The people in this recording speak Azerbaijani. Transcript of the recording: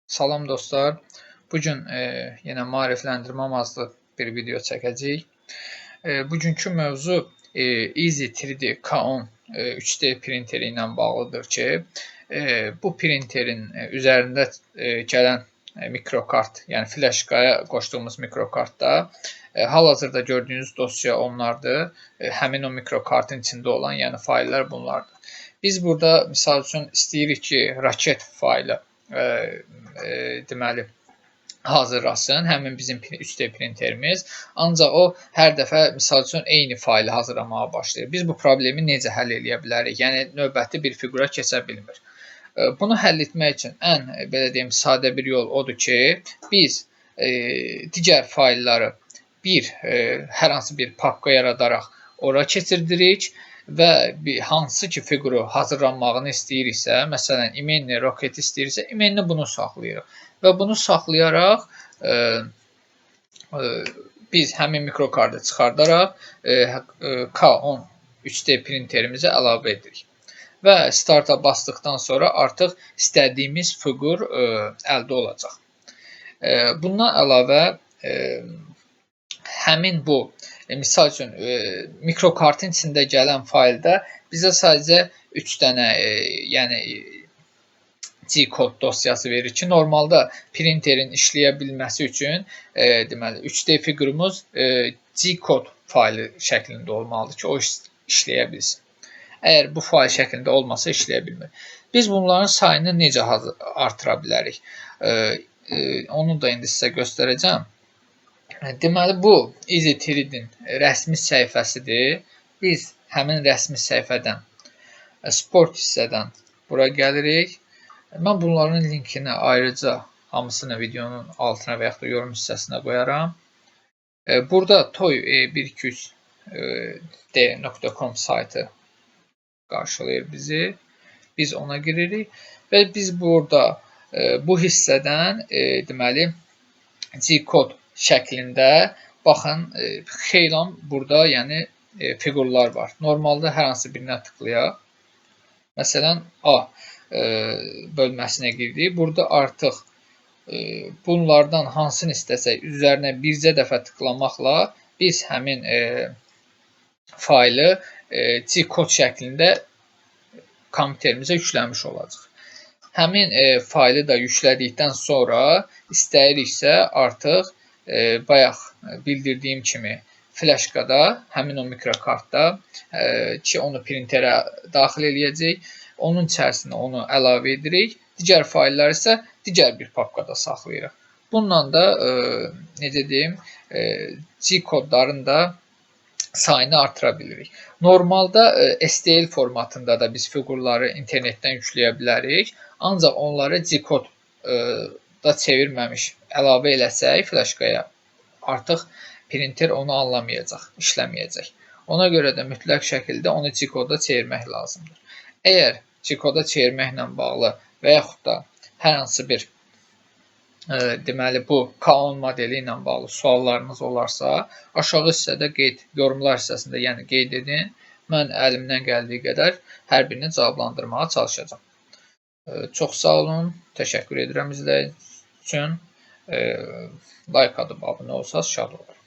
Salam dostlar. Bugün yenə maarifləndirmə amaçlı bir video çəkəcəyik. Bugünkü mövzu Easy 3D K10 3D printeri ilə bağlıdır ki, bu printerin üzərində gələn mikrokart, yəni flaşkaya qoşduğumuz mikrokartda hal-hazırda gördüyünüz dosya onlardır. Həmin o mikrokartın içində olan, yəni fayllar bunlardır. Biz burada misal üçün istəyirik ki, raket faylı deməli hazırlasın. Həmin bizim 3D printerimiz. Ancaq o hər dəfə misal üçün eyni faylı hazırlamağa başlayır. Biz bu problemi necə həll edə bilərik? Yəni növbəti bir fiqura keçə bilmir. Bunu həll etmək üçün ən belə deyim sadə bir yol odur ki, biz digər faylları hər hansı bir papka yaradaraq ora keçirdirik və hansı ki fiquru hazırlanmağını istəyiriksə, məsələn, imenli roket istəyirsə, imenli bunu saxlayırıq. Və bunu saxlayaraq biz həmin mikrokartı çıxardaraq K10 3D printerimizə əlavə edirik. Və starta basdıqdan sonra artıq istədiyimiz fiqur əldə olacaq. Bundan əlavə həmin bu misal üçün mikrokartın içində gələn faylda bizə sadəcə 3 dənə yəni G-kod dosyası verir ki, normalda printerin işləyə bilməsi üçün deməli 3D fiqurumuz G-kod faylı şəklində olmalıdır ki, o işləyə bilsin. Əgər bu fayl şəklində olmasa işləyə bilmir. Biz bunların sayını necə artıra bilərik? Onu da indi sizə göstərəcəm. Deməli, bu Easy 3D'nin rəsmi səhifəsidir. Biz həmin rəsmi səhifədən, sport hissədən bura gəlirik. Mən bunların linkini ayrıca hamısını videonun altına və yaxud da yorum hissəsinə qoyaram. Burada toy123d.com saytı qarşılayır bizi. Biz ona giririk və biz burada bu hissədən deməli G-kod şəklində baxın, xeylan burada yəni fiqurlar var. Normalda hər hansı birinə tıklayaq. Məsələn, A bölməsinə girdik. Burada artıq bunlardan hansını istəsək üzərinə bircə dəfə tıklamaqla biz həmin faylı G-kod şəklində kompüterimizə yükləmiş olacaq. Həmin faylı da yüklədikdən sonra istəyiriksə artıq bayaq bildirdiyim kimi flaşkada, həmin o mikrokartda ki, onu printerə daxil eləyəcək. Onun içərisinə onu əlavə edirik. Digər fayllar isə digər bir papkada saxlayırıq. Bununla da necə deyim, G-kodların da sayını artıra bilirik. Normalda STL formatında da biz fiqurları internetdən yükləyə bilərik. Ancaq onları G-kod da çevirməmiş əlavə eləsək flaşkaya, artıq printer onu anlamayacaq, işləməyəcək. Ona görə də mütləq şəkildə onu G-koda çevirmək lazımdır. Əgər G-koda çevirməklə bağlı və yaxud da hər hansı bir deməli bu K10 modeli ilə bağlı suallarınız olarsa, aşağı hissədə yorumlar hissəsində yəni qeyd edin. Mən əlimdən gəldiyi qədər hər birini cavablandırmağa çalışacağam. Çox sağ olun, təşəkkür edirəm izlədiyiniz üçün. Like atıb abunə olsanız şad olarım.